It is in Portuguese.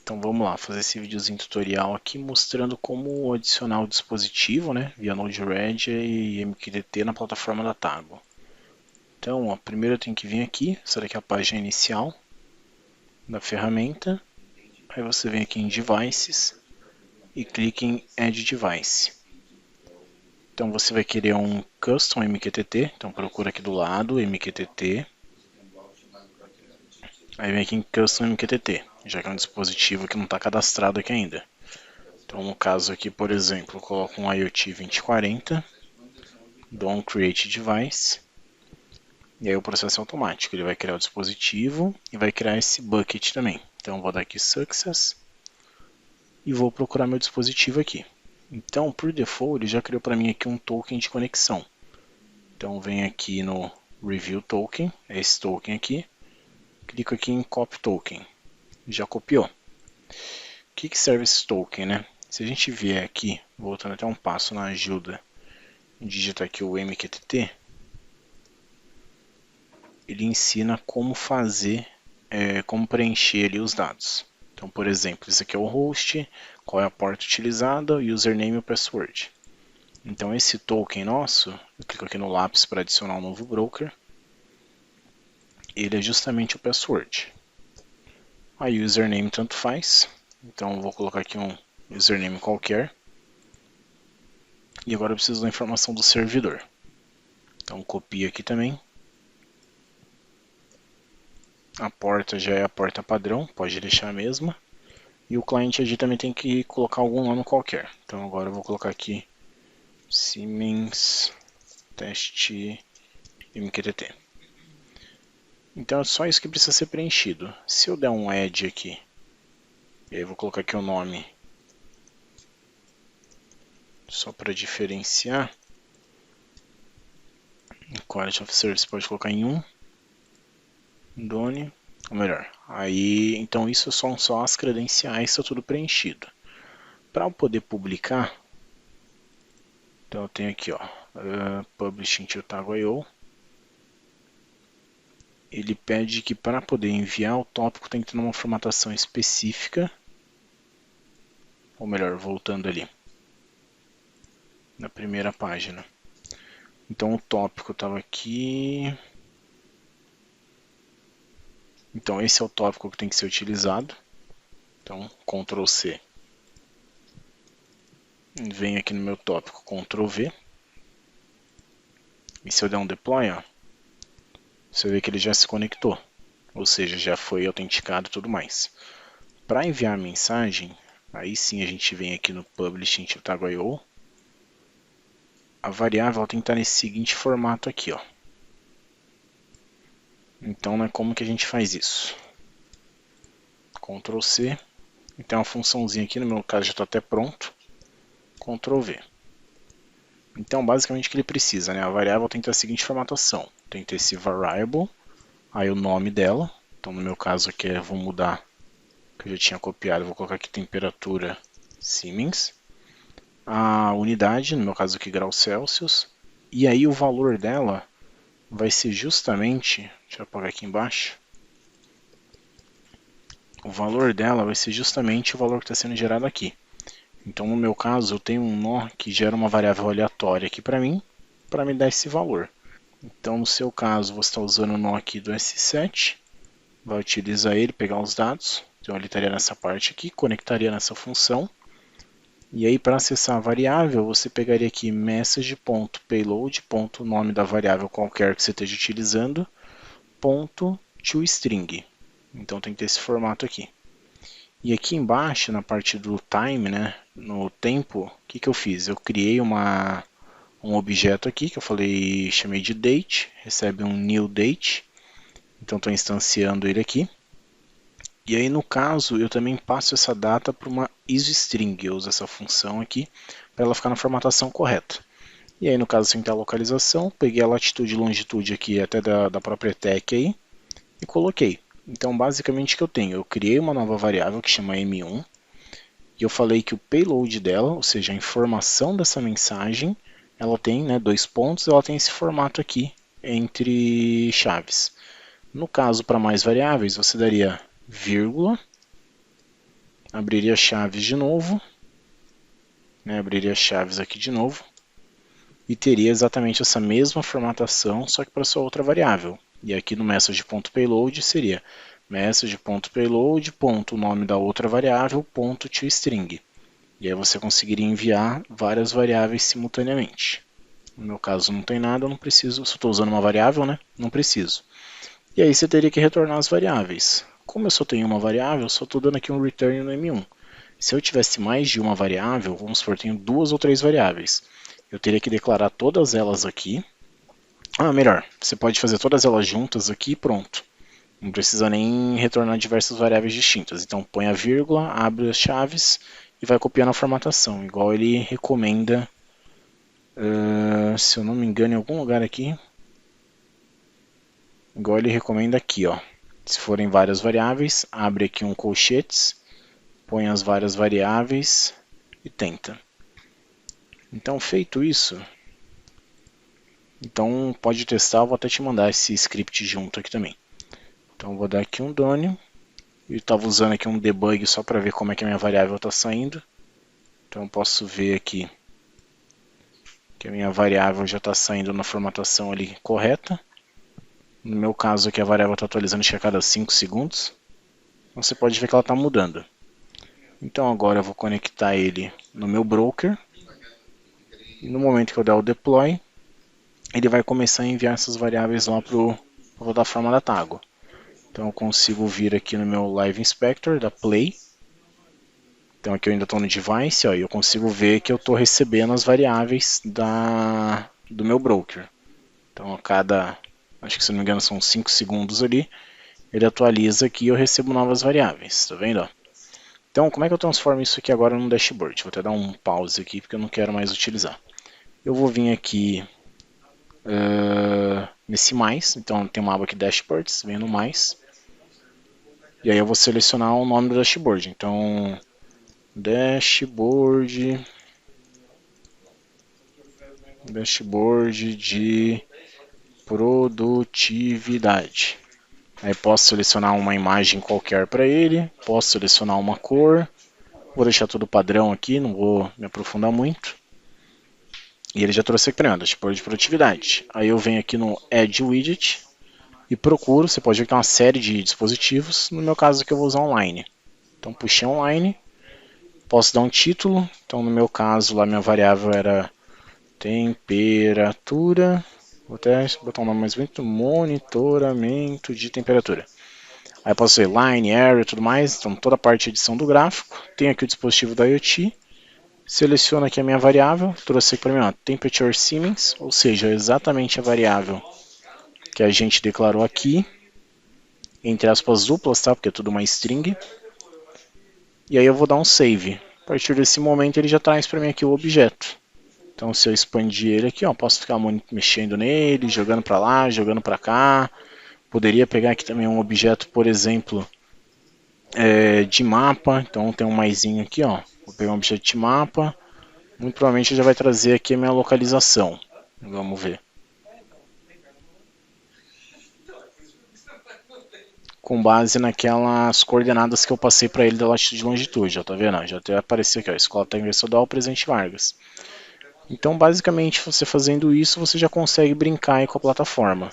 Então vamos lá, fazer esse videozinho tutorial aqui mostrando como adicionar o dispositivo, né, via Node-RED e MQTT na plataforma da Tago. Então, ó, primeiro eu tenho que vir aqui, essa daqui é a página inicial da ferramenta. Aí você vem aqui em Devices e clica em Add Device. Então você vai querer um Custom MQTT, então procura aqui do lado MQTT. Aí vem aqui em Custom MQTT, já que é um dispositivo que não está cadastrado aqui ainda. Então no caso aqui, por exemplo, eu coloco um IoT 2040, dou um Create Device, e aí o processo é automático, ele vai criar o dispositivo e vai criar esse bucket também. Então eu vou dar aqui Success e vou procurar meu dispositivo aqui. Então por default ele já criou para mim aqui um token de conexão. Então vem aqui no Review Token, é esse token aqui, clico aqui em Copy Token, já copiou. O que serve esse token, né? Se a gente vier aqui, voltando até um passo na ajuda, digitar aqui o MQTT, ele ensina como fazer, como preencher ali os dados. Então, por exemplo, esse aqui é o host, qual é a porta utilizada, o username e o password. Então esse token nosso, eu clico aqui no lápis para adicionar um novo broker, ele é justamente o password. Aí o username tanto faz, então eu vou colocar aqui um username qualquer. E agora eu preciso da informação do servidor. Então copio aqui também. A porta já é a porta padrão, pode deixar a mesma. E o cliente ID também tem que colocar algum nome qualquer. Então agora eu vou colocar aqui Siemens Test MQTT. Então é só isso que precisa ser preenchido. Se eu der um add aqui, e aí eu vou colocar aqui o nome, só para diferenciar. Quality of Service pode colocar em 1. Done, ou melhor. Aí, então isso são só as credenciais, está tudo preenchido. Para eu poder publicar, então eu tenho aqui, ó, Publishing to Tago.io. Ele pede que para poder enviar o tópico tem que ter uma formatação específica. Ou melhor, voltando ali na primeira página. Então o tópico estava aqui. Então esse é o tópico que tem que ser utilizado. Então Ctrl C. Venho aqui no meu tópico, Ctrl V. E se eu der um deploy, ó, você vê que ele já se conectou. Ou seja, já foi autenticado e tudo mais. Para enviar a mensagem, aí sim a gente vem aqui no Publishing to Tago.io. A variável tem que estar nesse seguinte formato aqui, ó. Então, né, como que a gente faz isso? Ctrl C. Então a funçãozinha aqui, no meu caso já está até pronto. Ctrl V. Então basicamente o que ele precisa, né? A variável tem que ter a seguinte formatação. Tem que ter esse variable, aí o nome dela. Então no meu caso aqui vou mudar, que eu já tinha copiado, vou colocar aqui temperatura Siemens. A unidade, no meu caso aqui graus Celsius. E aí o valor dela vai ser justamente, deixa eu apagar aqui embaixo. O valor dela vai ser justamente o valor que está sendo gerado aqui. Então no meu caso eu tenho um nó que gera uma variável aleatória aqui para mim, para me dar esse valor. Então no seu caso você está usando o nó aqui do S7, vai utilizar ele, pegar os dados, então ele estaria nessa parte aqui, conectaria nessa função, e aí para acessar a variável você pegaria aqui message.payload, nome da variável qualquer que você esteja utilizando, .toString. Então tem que ter esse formato aqui. E aqui embaixo, na parte do time, né, no tempo, o que eu fiz? Eu criei um objeto aqui, que eu falei, chamei de date, recebe um new date, então estou instanciando ele aqui. E aí no caso, eu também passo essa data para uma isString, eu uso essa função aqui, para ela ficar na formatação correta. E aí no caso, sem ter a localização, peguei a latitude e longitude aqui até da própria tech aí, e coloquei. Então basicamente o que eu tenho? Eu criei uma nova variável que chama M1, e eu falei que o payload dela, ou seja, a informação dessa mensagem, ela tem, né, 2 pontos, ela tem esse formato aqui entre chaves. No caso, para mais variáveis, você daria vírgula, abriria chaves de novo, né, abriria chaves aqui de novo, e teria exatamente essa mesma formatação, só que para sua outra variável. E aqui no message.payload seria message.payload, ponto, o nome da outra variável, ponto toString. E aí você conseguiria enviar várias variáveis simultaneamente. No meu caso não tem nada, eu não preciso, se eu estou usando uma variável, né? Não preciso. E aí você teria que retornar as variáveis. Como eu só tenho uma variável, eu só estou dando aqui um return no M1. Se eu tivesse mais de uma variável, vamos supor, tenho 2 ou 3 variáveis, eu teria que declarar todas elas aqui. Melhor, você pode fazer todas elas juntas aqui e pronto. Não precisa nem retornar diversas variáveis distintas. Então põe a vírgula, abre as chaves e vai copiando a formatação, igual ele recomenda, se eu não me engano, em algum lugar aqui, igual ele recomenda aqui, ó. Se forem várias variáveis, abre aqui um colchetes, põe as várias variáveis e tenta. Então, feito isso, então pode testar, eu vou até te mandar esse script junto aqui também. Então vou dar aqui um done. Eu estava usando aqui um debug só para ver como é que a minha variável está saindo. Então eu posso ver aqui que a minha variável já está saindo na formatação ali correta. No meu caso aqui a variável está atualizando a cada 5 segundos. Então você pode ver que ela está mudando. Então agora eu vou conectar ele no meu broker. E no momento que eu der o deploy, ele vai começar a enviar essas variáveis lá para a plataforma da Tago. Então eu consigo vir aqui no meu Live Inspector da Play. Então aqui eu ainda estou no device, ó, e eu consigo ver que eu estou recebendo as variáveis do meu broker. Então a cada, acho que se não me engano são 5 segundos ali, ele atualiza aqui e eu recebo novas variáveis, tá vendo? Ó? Então como é que eu transformo isso aqui agora no dashboard? Vou até dar um pause aqui porque eu não quero mais utilizar. Eu vou vir aqui nesse mais, então tem uma aba aqui Dashboards, venho no mais. E aí eu vou selecionar o nome do dashboard, então dashboard de produtividade. Aí posso selecionar uma imagem qualquer para ele, posso selecionar uma cor, vou deixar tudo padrão aqui, não vou me aprofundar muito. E ele já trouxe aqui para mim, dashboard de produtividade. Aí eu venho aqui no Add Widget e procuro, você pode ver que tem uma série de dispositivos, no meu caso aqui eu vou usar online. Então puxei online, posso dar um título, então no meu caso lá minha variável era temperatura, vou até botar um nome mais bonito, monitoramento de temperatura. Aí posso ver line, area e tudo mais, então toda a parte de edição do gráfico. Tem aqui o dispositivo da IoT, seleciono aqui a minha variável, trouxe aqui para mim, ó, temperature Siemens, ou seja, exatamente a variável que a gente declarou aqui, entre aspas duplas, tá? Porque é tudo uma string. E aí eu vou dar um save. A partir desse momento ele já traz para mim aqui o objeto. Então se eu expandir ele aqui, ó, posso ficar mexendo nele, jogando para lá, jogando para cá. Poderia pegar aqui também um objeto, por exemplo, de mapa. Então tem um maisinho aqui, ó. Vou pegar um objeto de mapa. Muito provavelmente já vai trazer aqui a minha localização. Vamos ver. Com base naquelas coordenadas que eu passei para ele da latitude e longitude, ó, tá vendo? Já até apareceu aqui, ó, Escola Técnica Estadual Presidente Vargas. Então, basicamente, você fazendo isso, você já consegue brincar aí com a plataforma.